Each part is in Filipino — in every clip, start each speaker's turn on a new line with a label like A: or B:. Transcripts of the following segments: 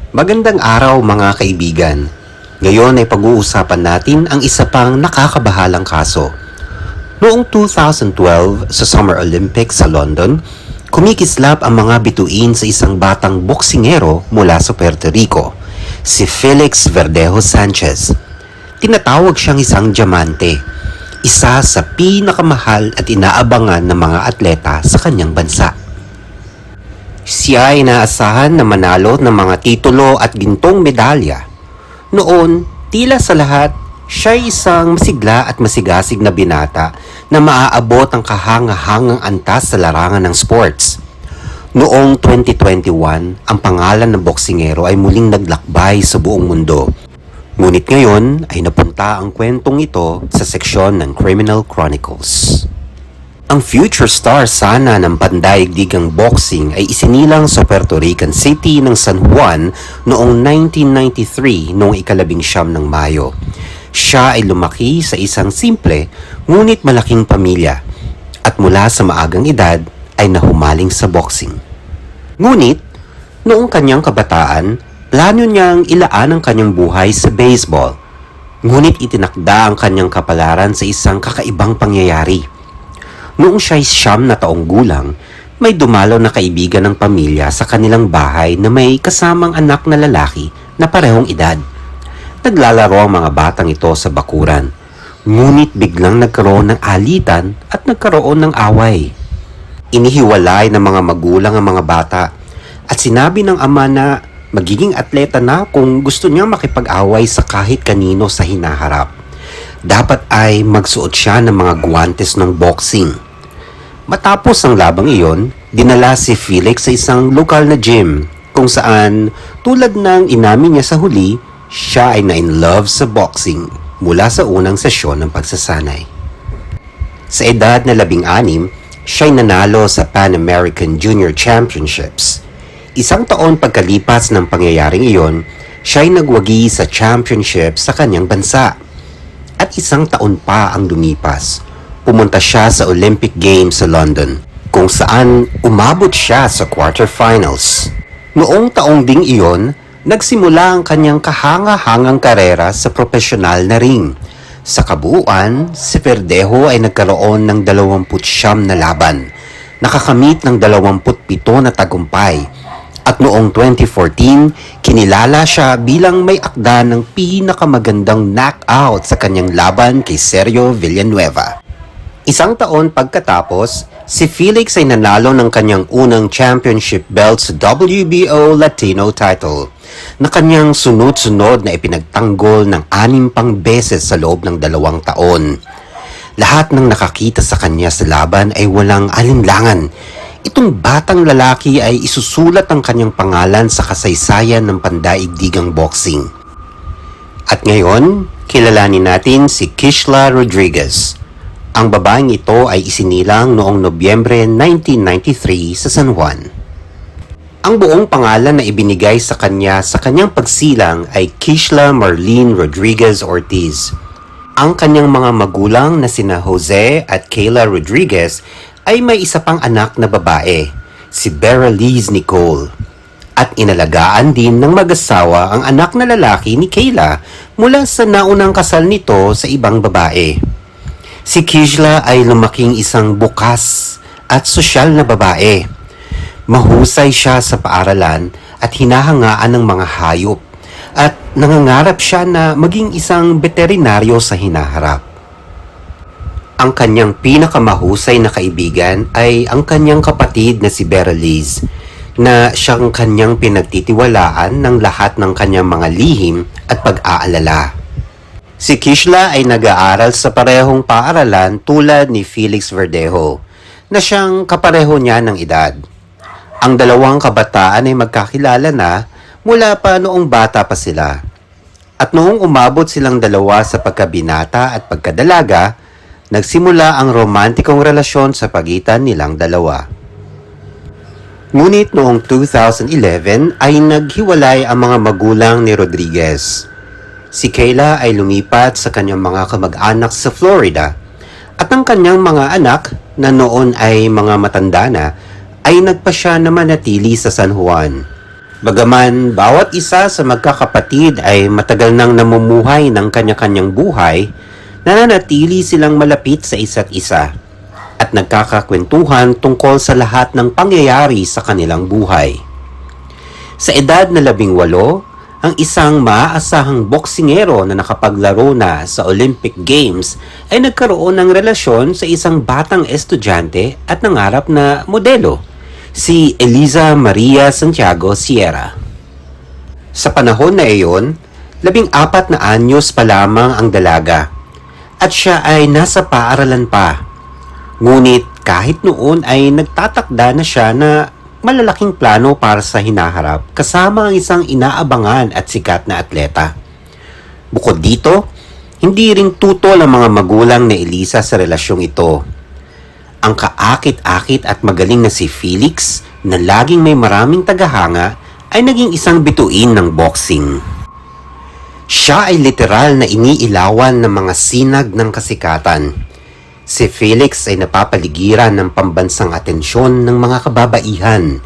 A: Magandang araw mga kaibigan. Ngayon ay pag-uusapan natin ang isa pang nakakabahalang kaso. Noong 2012 sa Summer Olympics sa London, kumikislap ang mga bituin sa isang batang boksingero mula sa Puerto Rico, si Felix Verdejo Sanchez. Tinatawag siyang isang diamante, isa sa pinakamahal at inaabangan ng mga atleta sa kanyang bansa. Siya ay inaasahan na manalo ng mga titulo at gintong medalya. Noon, tila sa lahat, siya ay isang masigla at masigasig na binata na maaabot ang kahangahangang antas sa larangan ng sports. Noong 2021, ang pangalan ng boksingero ay muling naglakbay sa buong mundo. Ngunit ngayon ay napunta ang kwentong ito sa seksyon ng Criminal Chronicles. Ang future star sana ng pandaigdigang boxing ay isinilang sa Puerto Rican City ng San Juan noong 1993 noong ika-19 ng Mayo. Siya ay lumaki sa isang simple ngunit malaking pamilya at mula sa maagang edad ay nahumaling sa boxing. Ngunit noong kanyang kabataan, plano niyang ilaan ang kanyang buhay sa baseball. Ngunit itinakda ang kanyang kapalaran sa isang kakaibang pangyayari. Noong siya'y 9 na taong gulang, may dumalaw na kaibigan ng pamilya sa kanilang bahay na may kasamang anak na lalaki na parehong edad. Naglalaro ang mga batang ito sa bakuran, ngunit biglang nagkaroon ng alitan at nagkaroon ng away. Inihiwalay ng mga magulang ang mga bata at sinabi ng ama na magiging atleta na kung gusto niya makipag-away sa kahit kanino sa hinaharap. Dapat ay magsuot siya ng mga guwantes ng boxing. Matapos ang labang iyon, dinala si Felix sa isang lokal na gym kung saan tulad ng inamin niya sa huli, siya ay na-in-love sa boxing mula sa unang sesyon ng pagsasanay. Sa edad na 16, siya ay nanalo sa Pan American Junior Championships. Isang taon pagkalipas ng pangyayaring iyon, siya ay nagwagi sa championship sa kanyang bansa. At isang taon pa ang lumipas. Pumunta siya sa Olympic Games sa London, kung saan umabot siya sa quarterfinals. Noong taong ding iyon, nagsimula ang kanyang kahanga-hangang karera sa profesional na ring. Sa kabuuan, si Verdejo ay nagkaroon ng 29 na laban, nakakamit ng 27 na tagumpay, at noong 2014, kinilala siya bilang may akda ng pinakamagandang knockout sa kanyang laban kay Sergio Villanueva. Isang taon pagkatapos, si Felix ay nanalo ng kanyang unang championship belt sa WBO Latino title, na kanyang sunod-sunod na ipinagtanggol ng 6 pang beses sa loob ng 2 taon. Lahat ng nakakita sa kanya sa laban ay walang alinlangan. Itong batang lalaki ay isusulat ang kanyang pangalan sa kasaysayan ng pandaigdigang boxing. At ngayon, kilalanin natin si Kishla Rodriguez. Ang babaeng ito ay isinilang noong Nobyembre 1993 sa San Juan. Ang buong pangalan na ibinigay sa kanya sa kanyang pagsilang ay Kishla Marlene Rodriguez Ortiz. Ang kanyang mga magulang na sina Jose at Kayla Rodriguez ay may isa pang anak na babae, si Vera Liz Nicole. At inalagaan din ng mag-asawa ang anak na lalaki ni Kayla mula sa naunang kasal nito sa ibang babae. Si Kishla ay lumaking isang bukas at sosyal na babae. Mahusay siya sa paaralan at hinahangaan ng mga hayop at nangangarap siya na maging isang veterinaryo sa hinaharap. Ang kanyang pinakamahusay na kaibigan ay ang kanyang kapatid na si Vera Liz, na siyang kanyang pinagtitiwalaan ng lahat ng kanyang mga lihim at pag-aalala. Si Kishla ay nag-aaral sa parehong paaralan tulad ni Felix Verdejo, na siyang kapareho niya ng edad. Ang dalawang kabataan ay magkakilala na mula pa noong bata pa sila. At noong umabot silang dalawa sa pagkabinata at pagkadalaga, nagsimula ang romantikong relasyon sa pagitan nilang dalawa. Ngunit noong 2011 ay naghiwalay ang mga magulang ni Rodriguez. Si Kayla ay lumipat sa kanyang mga kamag-anak sa Florida at ang kanyang mga anak na noon ay mga matanda na ay nagpasya na manatili sa San Juan. Bagaman bawat isa sa magkakapatid ay matagal nang namumuhay ng kanya-kanyang buhay, nananatili silang malapit sa isa't isa at nagkakakwentuhan tungkol sa lahat ng pangyayari sa kanilang buhay. Sa edad na 18, ang isang maaasahang boksingero na nakapaglaro na sa Olympic Games ay nagkaroon ng relasyon sa isang batang estudyante at nangarap na modelo, si Eliza Maria Santiago Sierra. Sa panahon na iyon, 14 na anyos pa lamang ang dalaga at siya ay nasa paaralan pa. Ngunit kahit noon ay nagtatakda na siya na malalaking plano para sa hinaharap kasama ang isang inaabangan at sikat na atleta. Bukod dito, hindi ring tutol ang mga magulang ni Eliza sa relasyong ito. Ang kaakit-akit at magaling na si Felix na laging may maraming tagahanga ay naging isang bituin ng boxing. Siya ay literal na iniilawan ng mga sinag ng kasikatan. Si Felix ay napapaligiran ng pambansang atensyon ng mga kababaihan.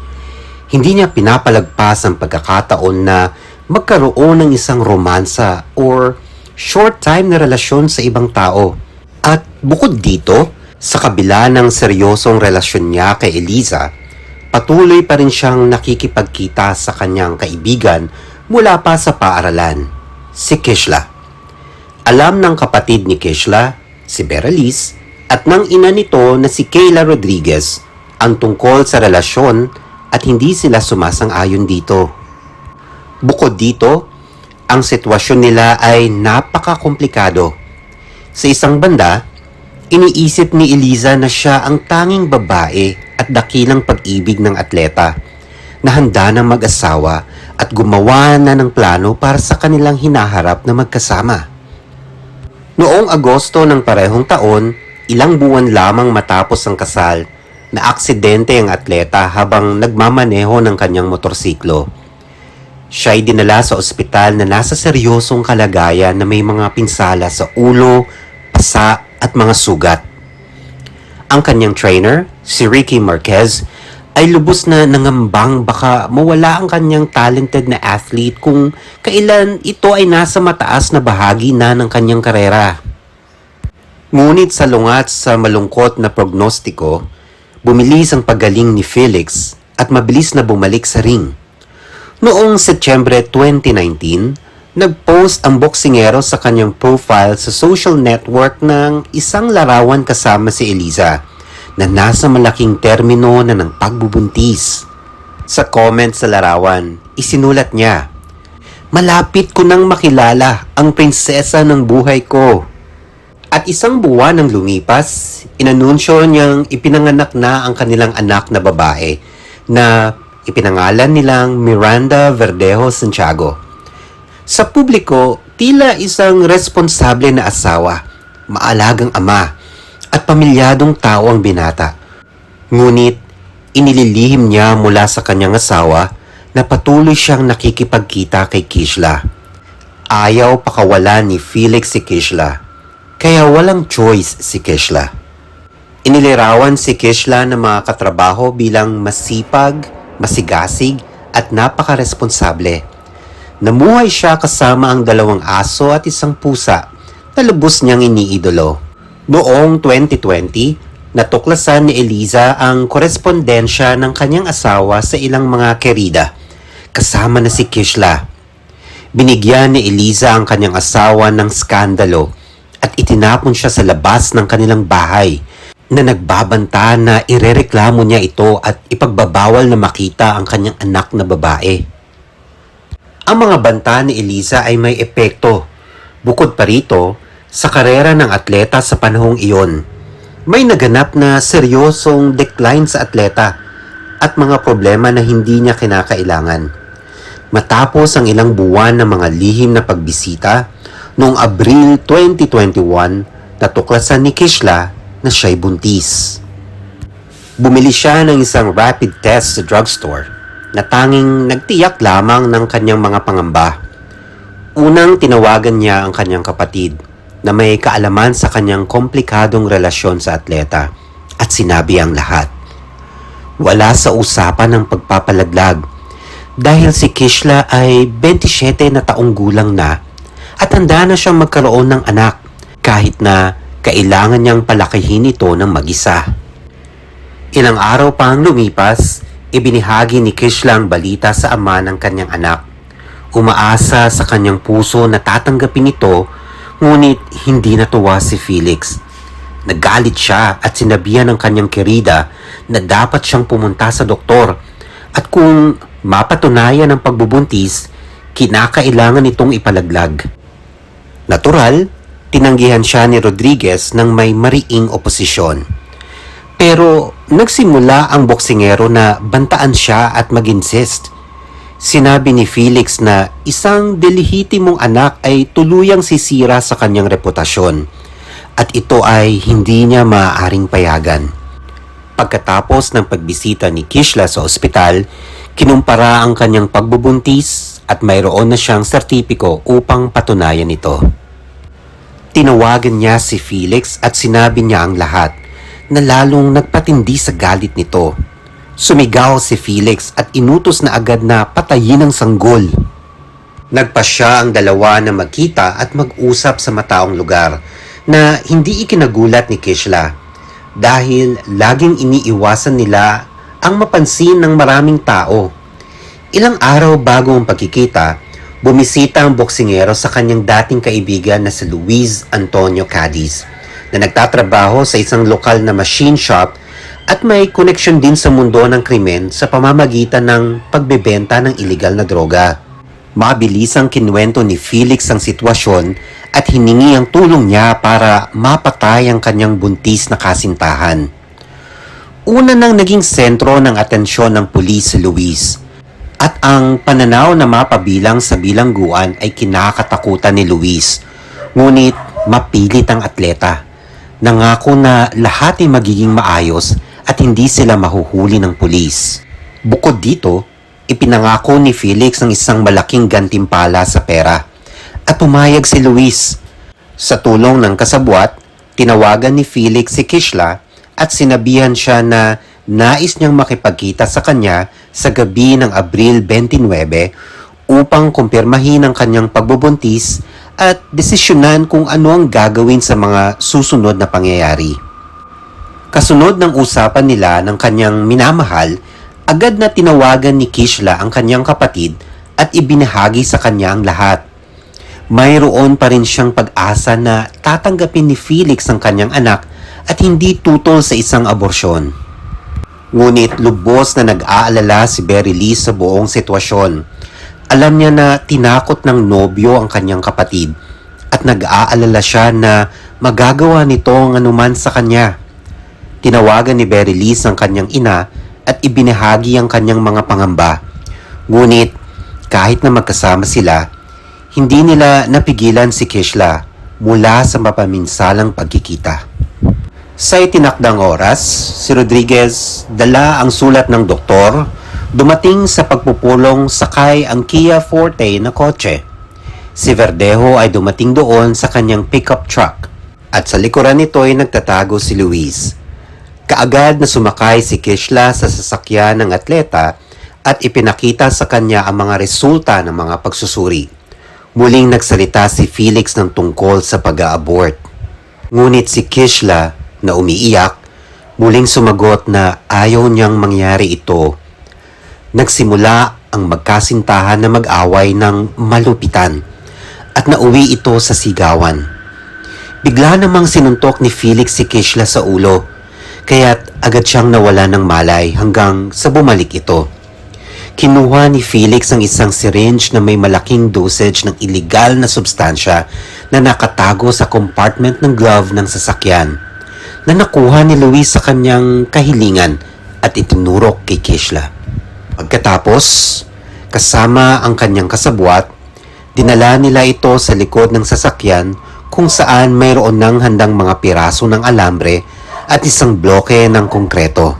A: Hindi niya pinapalagpas ang pagkakataon na magkaroon ng isang romansa or short-time na relasyon sa ibang tao. At bukod dito, sa kabila ng seryosong relasyon niya kay Eliza, patuloy pa rin siyang nakikipagkita sa kanyang kaibigan mula pa sa paaralan, si Kishla. Alam ng kapatid ni Kishla, si Beralice, at ng ina nito na si Kayla Rodriguez ang tungkol sa relasyon at hindi sila sumasang-ayon dito. Bukod dito, ang sitwasyon nila ay napaka-komplikado. Sa isang banda, iniisip ni Eliza na siya ang tanging babae at dakilang pag-ibig ng atleta na handa ng mag-asawa at gumawa na ng plano para sa kanilang hinaharap na magkasama. Noong Agosto ng parehong taon, ilang buwan lamang matapos ang kasal, na aksidente ang atleta habang nagmamaneho ng kanyang motorsiklo. Siya ay dinala sa ospital na nasa seryosong kalagayan na may mga pinsala sa ulo, pasa at mga sugat. Ang kanyang trainer, si Ricky Marquez, ay lubos na nangambang baka mawala ang kanyang talented na athlete kung kailan ito ay nasa mataas na bahagi na ng kanyang karera. Ngunit salungat sa malungkot na prognostiko, bumilis ang paggaling ni Felix at mabilis na bumalik sa ring. Noong Setyembre 2019, nag-post ang boksingero sa kanyang profile sa social network ng isang larawan kasama si Eliza na nasa malaking termino na ng pagbubuntis. Sa comment sa larawan, isinulat niya, "Malapit ko nang makilala ang prinsesa ng buhay ko." At isang buwan nang lumipas, inanunsyo niyang ipinanganak na ang kanilang anak na babae na ipinangalan nilang Miranda Verdejo Santiago. Sa publiko, tila isang responsable na asawa, maalagang ama, at pamilyadong tao ang binata. Ngunit, inililihim niya mula sa kanyang asawa na patuloy siyang nakikipagkita kay Kishla. Ayaw pakawalan ni Felix si Kishla. Kaya walang choice si Kishla. Inilirawan si Kishla ng mga katrabaho bilang masipag, masigasig at napaka-responsable. Namuhay siya kasama ang 2 aso at isang pusa na lubos niyang iniidolo. Noong 2020, natuklasan ni Eliza ang korespondensya ng kanyang asawa sa ilang mga kerida, kasama na si Kishla. Binigyan ni Eliza ang kanyang asawa ng skandalo at itinapon siya sa labas ng kanilang bahay na nagbabanta na irereklamo niya ito at ipagbabawal na makita ang kanyang anak na babae. Ang mga banta ni Eliza ay may epekto. Bukod pa rito, sa karera ng atleta sa panahong iyon, may naganap na seryosong decline sa atleta at mga problema na hindi niya kinakailangan. Matapos ang ilang buwan ng mga lihim na pagbisita, noong Abril 2021, natuklasan ni Kishla na siya'y buntis. Bumili siya ng isang rapid test sa drugstore na tanging nagtiyak lamang ng kanyang mga pangamba. Unang tinawagan niya ang kanyang kapatid na may kaalaman sa kanyang komplikadong relasyon sa atleta at sinabi ang lahat. Wala sa usapan ng pagpapalaglag. Dahil si Kishla ay 27 na taong gulang na at handa na siyang magkaroon ng anak kahit na kailangan niyang palakihin ito ng mag-isa. Ilang araw pang lumipas, ibinahagi ni Kishla ang balita sa ama ng kanyang anak. Umaasa sa kanyang puso na tatanggapin ito, ngunit hindi natuwa si Felix. Nagalit siya at sinabihan ng kanyang kirida na dapat siyang pumunta sa doktor at kung mapatunayan ang pagbubuntis, kinakailangan itong ipalaglag. Natural, tinanggihan siya ni Rodriguez ng may mariing oposisyon. Pero nagsimula ang boksingero na bantaan siya at mag-insist. Sinabi ni Felix na isang delihitimong anak ay tuluyang sisira sa kanyang reputasyon at ito ay hindi niya maaaring payagan. Pagkatapos ng pagbisita ni Kishla sa ospital, kinumpara ang kanyang pagbubuntis at mayroon na siyang sertipiko upang patunayan ito. Tinawagan niya si Felix at sinabi niya ang lahat na lalong nagpatindi sa galit nito. Sumigaw si Felix at inutos na agad na patayin ang sanggol. Nagpasya ang dalawa na magkita at mag-usap sa mataong lugar na hindi ikinagulat ni Kishla dahil laging iniiwasan nila ang mapansin ng maraming tao. Ilang araw bago ang pagkikita, bumisita ang boksingero sa kanyang dating kaibigan na si Luis Antonio Cadiz na nagtatrabaho sa isang lokal na machine shop at may koneksyon din sa mundo ng krimen sa pamamagitan ng pagbebenta ng iligal na droga. Mabilis ang kinwento ni Felix ang sitwasyon at hiningi ang tulong niya para mapatay ang kanyang buntis na kasintahan. Una nang naging sentro ng atensyon ng pulis si Luis at ang pananaw na mapabilang sa bilangguan ay kinakatakutan ni Luis. Ngunit mapilit ang atleta. Nangako na lahat ay magiging maayos at hindi sila mahuhuli ng pulis. Bukod dito, ipinangako ni Felix ang isang malaking gantimpala sa pera at pumayag si Luis. Sa tulong ng kasabwat, tinawagan ni Felix si Kishla at sinabihan siya na nais niyang makipagkita sa kanya sa gabi ng Abril 29 upang kumpirmahin ang kanyang pagbubuntis at desisyonan kung ano ang gagawin sa mga susunod na pangyayari. Kasunod ng usapan nila ng kanyang minamahal, agad na tinawagan ni Kishla ang kanyang kapatid at ibinahagi sa kanya ang lahat. Mayroon pa rin siyang pag-asa na tatanggapin ni Felix ang kanyang anak at hindi tutol sa isang aborsyon. Ngunit lubos na nag-aalala si Berry Lee sa buong sitwasyon. Alam niya na tinakot ng nobyo ang kanyang kapatid at nag-aalala siya na magagawa nito ang anuman sa kanya. Tinawagan ni Berry Lee ang kanyang ina at ibinahagi ang kanyang mga pangamba. Ngunit kahit na magkasama sila, hindi nila napigilan si Kishla mula sa mapaminsalang pagkikita. Sa itinakdang oras, si Rodriguez dala ang sulat ng doktor, dumating sa pagpupulong sakay ang Kia Forte na kotse. Si Verdejo ay dumating doon sa kanyang pickup truck at sa likuran nito ay nagtatago si Luis. Kaagad na sumakay si Kishla sa sasakyan ng atleta at ipinakita sa kanya ang mga resulta ng mga pagsusuri. Muling nagsalita si Felix ng tungkol sa pag-a-abort. Ngunit si Kishla na umiiyak, muling sumagot na ayaw niyang mangyari ito. Nagsimula ang magkasintahan na mag-away ng malupitan at nauwi ito sa sigawan. Bigla namang sinuntok ni Felix si Kishla sa ulo, kaya't agad siyang nawala ng malay hanggang sa bumalik ito. Kinuha ni Felix ang isang syringe na may malaking dosage ng iligal na substansya na nakatago sa compartment ng glove ng sasakyan na nakuha ni Luis sa kanyang kahilingan at itinurok kay Kishla. Pagkatapos, kasama ang kanyang kasabwat, dinala nila ito sa likod ng sasakyan kung saan mayroon ng handang mga piraso ng alambre at isang bloke ng konkreto.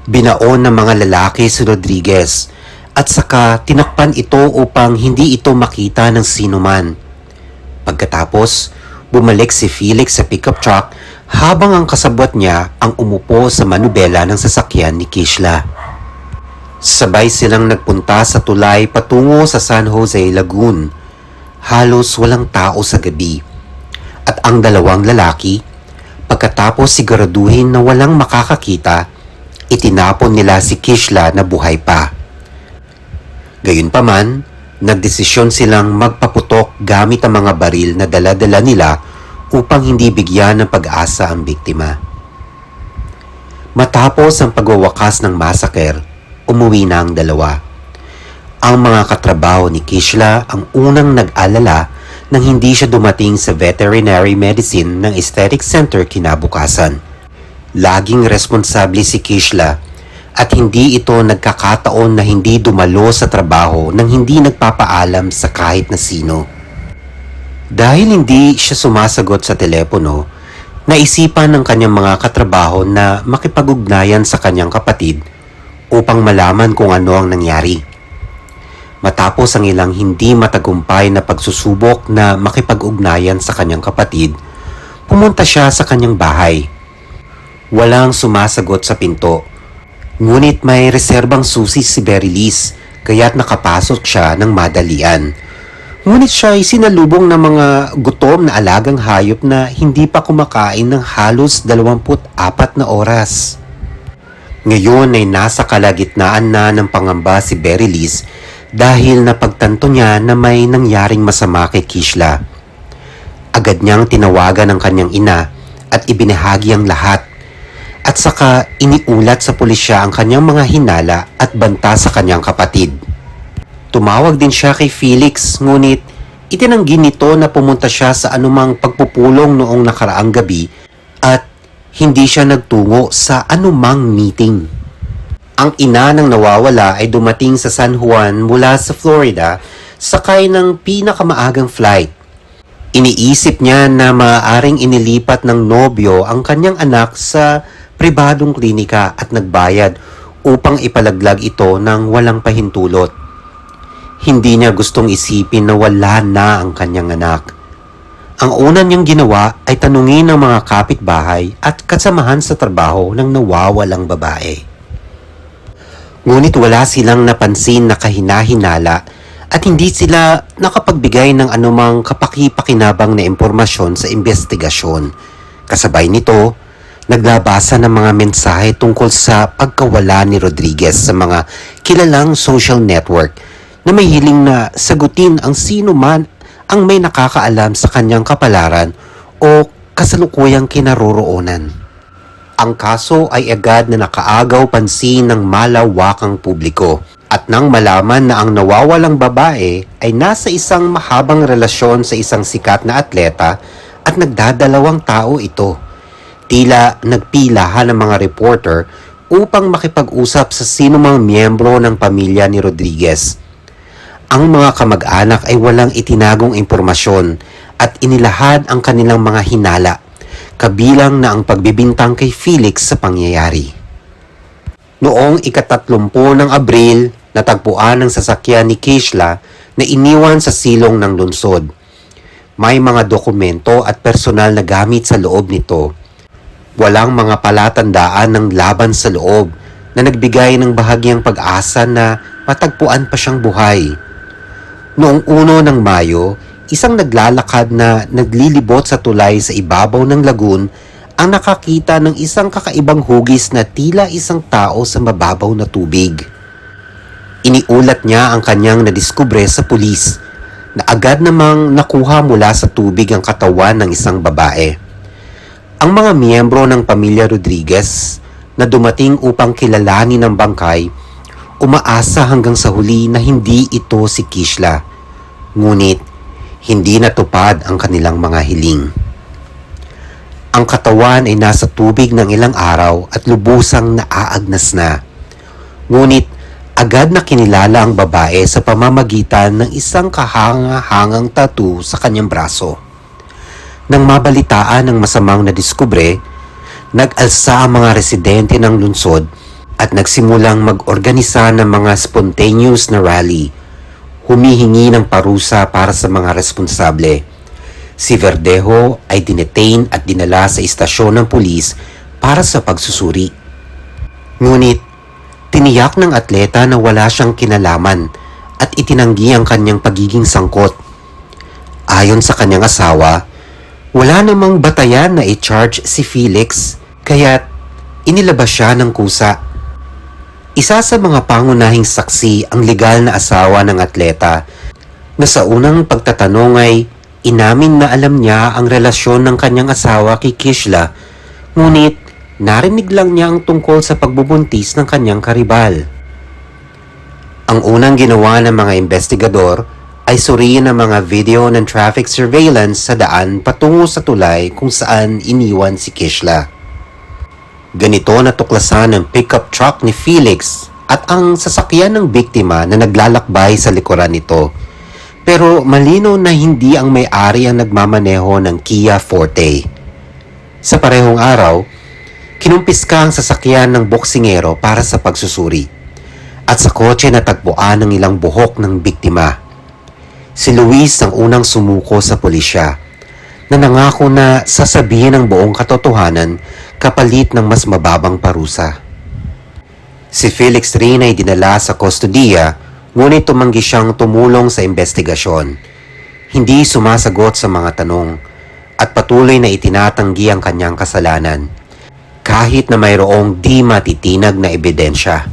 A: Binaon ng mga lalaki si Rodriguez at saka tinakpan ito upang hindi ito makita ng sinuman. Pagkatapos, bumalik si Felix sa pickup truck habang ang kasabwat niya ang umupo sa manubela ng sasakyan ni Kishla. Sabay silang nagpunta sa tulay patungo sa San Jose Lagoon. Halos walang tao sa gabi. At ang dalawang lalaki, pagkatapos siguraduhin na walang makakakita, itinapon nila si Kishla na buhay pa. Gayunpaman, nagdesisyon silang magpaputok gamit ang mga baril na dala-dala nila upang hindi bigyan ng pag-asa ang biktima. Matapos ang pagwawakas ng massacre, umuwi na ang dalawa. Ang mga katrabaho ni Kishla ang unang nag-alala nang hindi siya dumating sa veterinary medicine ng aesthetic center kinabukasan. Laging responsable si Kishla at hindi ito nagkakataon na hindi dumalo sa trabaho nang hindi nagpapaalam sa kahit na sino. Dahil hindi siya sumasagot sa telepono, naisipan ng kanyang mga katrabaho na makipag-ugnayan sa kanyang kapatid upang malaman kung ano ang nangyari. Matapos ang ilang hindi matagumpay na pagsusubok na makipag-ugnayan sa kanyang kapatid, pumunta siya sa kanyang bahay. Walang sumasagot sa pinto, ngunit may reserbang susi si Berylise kaya't nakapasok siya ng madalian. Ngunit siya ay sinalubong ng mga gutom na alagang hayop na hindi pa kumakain ng halos 24 na oras. Ngayon ay nasa kalagitnaan na ng pangamba si Berylise dahil napagtanto niya na may nangyaring masama kay Kishla. Agad niyang tinawagan ang kanyang ina at ibinahagi ang lahat at saka iniulat sa pulisya ang kanyang mga hinala at banta sa kanyang kapatid. Tumawag din siya kay Felix ngunit itinanggi nito na pumunta siya sa anumang pagpupulong noong nakaraang gabi at hindi siya nagtungo sa anumang meeting. Ang ina ng nawawala ay dumating sa San Juan mula sa Florida sakay ng pinakamaagang flight. Iniisip niya na maaaring inilipat ng nobyo ang kanyang anak sa pribadong klinika at nagbayad upang ipalaglag ito ng walang pahintulot. Hindi niya gustong isipin na wala na ang kanyang anak. Ang una niyang ginawa ay tanungin ng mga kapitbahay at kasamahan sa trabaho ng nawawalang babae. Ngunit wala silang napansin na kahina-hinala at hindi sila nakapagbigay ng anumang kapaki-pakinabang na impormasyon sa investigasyon. Kasabay nito, naglabasa ng mga mensahe tungkol sa pagkawala ni Rodriguez sa mga kilalang social network na may hiling na sagutin ang sino man ang may nakakaalam sa kanyang kapalaran o kasalukuyang kinaroroonan. Ang kaso ay agad na nakaagaw pansin ng malawakang publiko at nang malaman na ang nawawalang babae ay nasa isang mahabang relasyon sa isang sikat na atleta at nagdadalawang tao ito, tila nagpilahan ng mga reporter upang makipag-usap sa sinumang miyembro ng pamilya ni Rodriguez. Ang mga kamag-anak ay walang itinagong impormasyon at inilahad ang kanilang mga hinala, kabilang na ang pagbibintang kay Felix sa pangyayari. Noong ika-30 ng Abril, natagpuan ang sasakyan ni Kishla na iniwan sa silong ng lungsod. May mga dokumento at personal na gamit sa loob nito. Walang mga palatandaan ng laban sa loob na nagbigay ng bahagyang pag-asa na matagpuan pa siyang buhay. Noong 1 ng Mayo, isang naglalakad na naglilibot sa tulay sa ibabaw ng lagoon ang nakakita ng isang kakaibang hugis na tila isang tao sa mababaw na tubig. Iniulat niya ang kanyang nadiskubre sa pulis na agad namang nakuha mula sa tubig ang katawan ng isang babae. Ang mga miyembro ng pamilya Rodriguez na dumating upang kilalanin ang bangkay umaasa hanggang sa huli na hindi ito si Kishla. Ngunit, hindi natupad ang kanilang mga hiling. Ang katawan ay nasa tubig ng ilang araw at lubusang naaagnas na. Ngunit, agad na kinilala ang babae sa pamamagitan ng isang kahanga-hangang tattoo sa kanyang braso. Nang mabalitaan ng masamang nadiskubre, nag-alsa ang mga residente ng lungsod at nagsimulang mag-organisa ng mga spontaneous na rally, humihingi ng parusa para sa mga responsable. Si Verdejo ay dinetain at dinala sa istasyon ng pulis para sa pagsusuri. Ngunit, Tiniyak ng atleta na wala siyang kinalaman at itinanggi ang kanyang pagiging sangkot. Ayon sa kanyang asawa, wala namang batayan na i-charge si Felix kaya't inilabas siya ng kusa. Isa sa mga pangunahing saksi ang legal na asawa ng atleta na sa unang pagtatanong ay inamin na alam niya ang relasyon ng kanyang asawa kay Kishla, ngunit narinig lang niya ang tungkol sa pagbubuntis ng kanyang karibal. Ang unang ginawa ng mga investigador ay suriin ang mga video ng traffic surveillance sa daan patungo sa tulay kung saan iniwan si Kishla. Ganito natuklasan ng pickup truck ni Felix at ang sasakyan ng biktima na naglalakbay sa likuran nito. Pero malinaw na hindi ang may-ari ang nagmamaneho ng Kia Forte. Sa parehong araw, kinumpiska ang sasakyan ng boksingero para sa pagsusuri. At sa kotse natagpuan ang ilang buhok ng biktima. Si Luis ang unang sumuko sa pulisya na nangako na sasabihin ang buong katotohanan kapalit ng mas mababang parusa. Si Felix rin ay dinala sa kustodiya, ngunit tumanggi siyang tumulong sa investigasyon. Hindi sumasagot sa mga tanong at patuloy na itinatanggi ang kanyang kasalanan, kahit na mayroong di matitinag na ebidensya.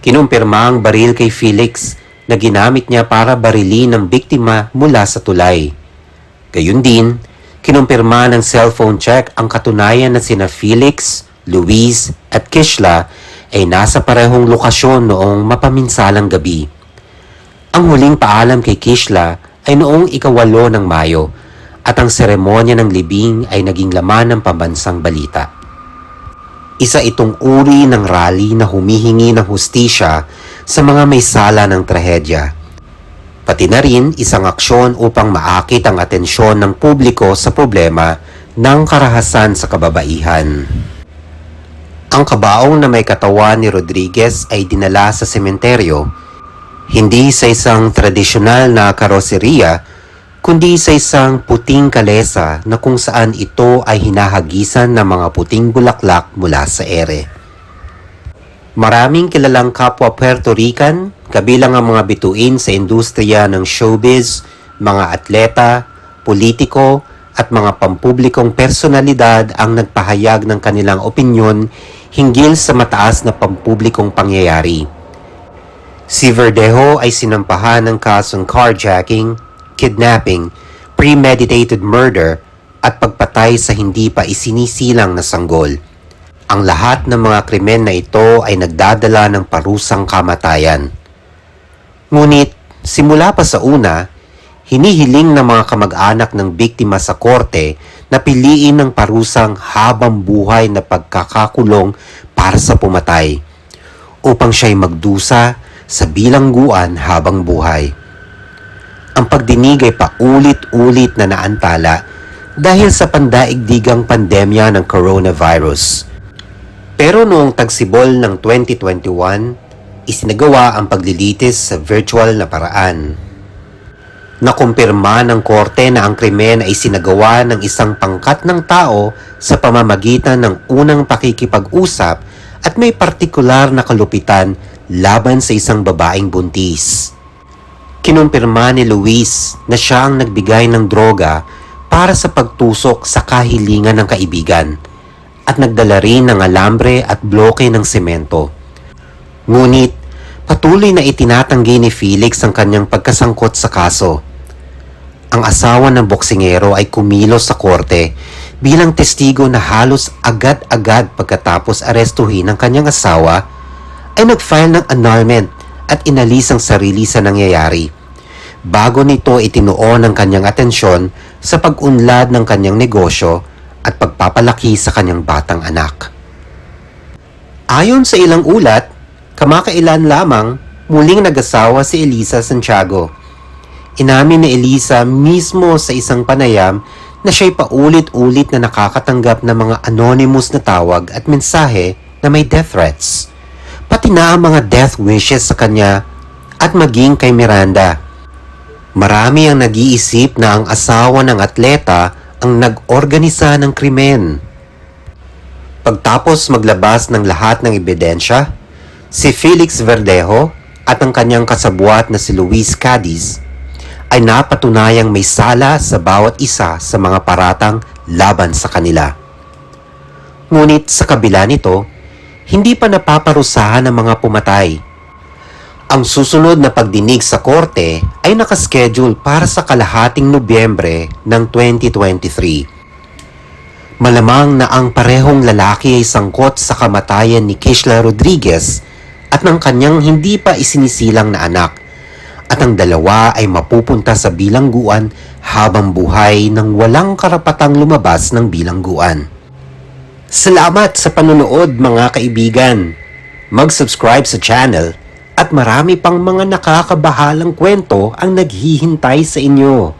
A: Kinumpirma ang baril kay Felix na ginamit niya para barilin ang biktima mula sa tulay. Gayun din, kinumpirma ng cellphone check ang katunayan na sina Felix, Luis at Kishla ay nasa parehong lokasyon noong mapaminsalang gabi. Ang huling paalam kay Kishla ay noong 8 ng Mayo at ang seremonya ng libing ay naging laman ng pambansang balita. Isa itong uri ng rally na humihingi ng hustisya sa mga may sala ng trahedya. Pati na rin isang aksyon upang maakit ang atensyon ng publiko sa problema ng karahasan sa kababaihan. Ang kabaong na may katawan ni Rodriguez ay dinala sa sementeryo, hindi sa isang tradisyonal na karoseriya, kundi sa isang puting kalesa na kung saan ito ay hinahagisan ng mga puting bulaklak mula sa ere. Maraming kilalang kapwa Puerto Rican, kabilang ang mga bituin sa industriya ng showbiz, mga atleta, politiko, at mga pampublikong personalidad ang nagpahayag ng kanilang opinyon hinggil sa mataas na pampublikong pangyayari. Si Verdejo ay sinampahan ng kasong carjacking, kidnapping, premeditated murder, at pagpatay sa hindi pa isinisilang na sanggol. Ang lahat ng mga krimen na ito ay nagdadala ng parusang kamatayan. Ngunit, simula pa sa una, hinihiling ng mga kamag-anak ng biktima sa korte na piliin ng parusang habang buhay na pagkakakulong para sa pumatay, upang siya'y magdusa sa bilangguan habang buhay. Ang pagdinig ay paulit-ulit na naantala dahil sa pandaigdigang pandemya ng coronavirus. Pero noong tagsibol ng 2021, isinagawa ang paglilitis sa virtual na paraan. Nakumpirma ng korte na ang krimen ay isinagawa ng isang pangkat ng tao sa pamamagitan ng unang pakikipag-usap at may partikular na kalupitan laban sa isang babaeng buntis. Kinumpirma ni Luis na siya ang nagbigay ng droga para sa pagtusok sa kahilingan ng kaibigan at nagdala rin ng alambre at bloke ng semento. Ngunit patuloy na itinatanggi ni Felix ang kanyang pagkasangkot sa kaso. Ang asawa ng boksingero ay kumilos sa korte bilang testigo na halos agad-agad pagkatapos arestuhin ng kanyang asawa ay nag-file ng annulment at inalis ang sarili sa nangyayari, bago nito itinuon ang kanyang atensyon sa pag-unlad ng kanyang negosyo at pagpapalaki sa kanyang batang anak. Ayon sa ilang ulat, kamakailan lamang muling nag-asawa si Elisa Santiago. Inamin ni Elisa mismo sa isang panayam na siya'y paulit-ulit na nakakatanggap ng mga anonymous na tawag at mensahe na may death threats, pati na ang mga death wishes sa kanya at maging kay Miranda. Marami ang nag-iisip na ang asawa ng atleta ang nag-organisa ng krimen. Pagtapos maglabas ng lahat ng ebidensya, Si Felix Verdejo at ang kanyang kasabwat na si Luis Cadiz ay napatunayang may sala sa bawat isa sa mga paratang laban sa kanila. Ngunit sa kabila nito, hindi pa napaparusahan ang mga pumatay. Ang susunod na pagdinig sa korte ay nakaschedule para sa kalahating Nobyembre ng 2023. Malamang na ang parehong lalaki ay sangkot sa kamatayan ni Kishla Rodriguez at ng kanyang hindi pa isinisilang na anak, at ang dalawa ay mapupunta sa bilangguan habang buhay nang walang karapatang lumabas ng bilangguan. Salamat sa panonood mga kaibigan. Mag-subscribe sa channel at marami pang mga nakakabahalang kwento ang naghihintay sa inyo.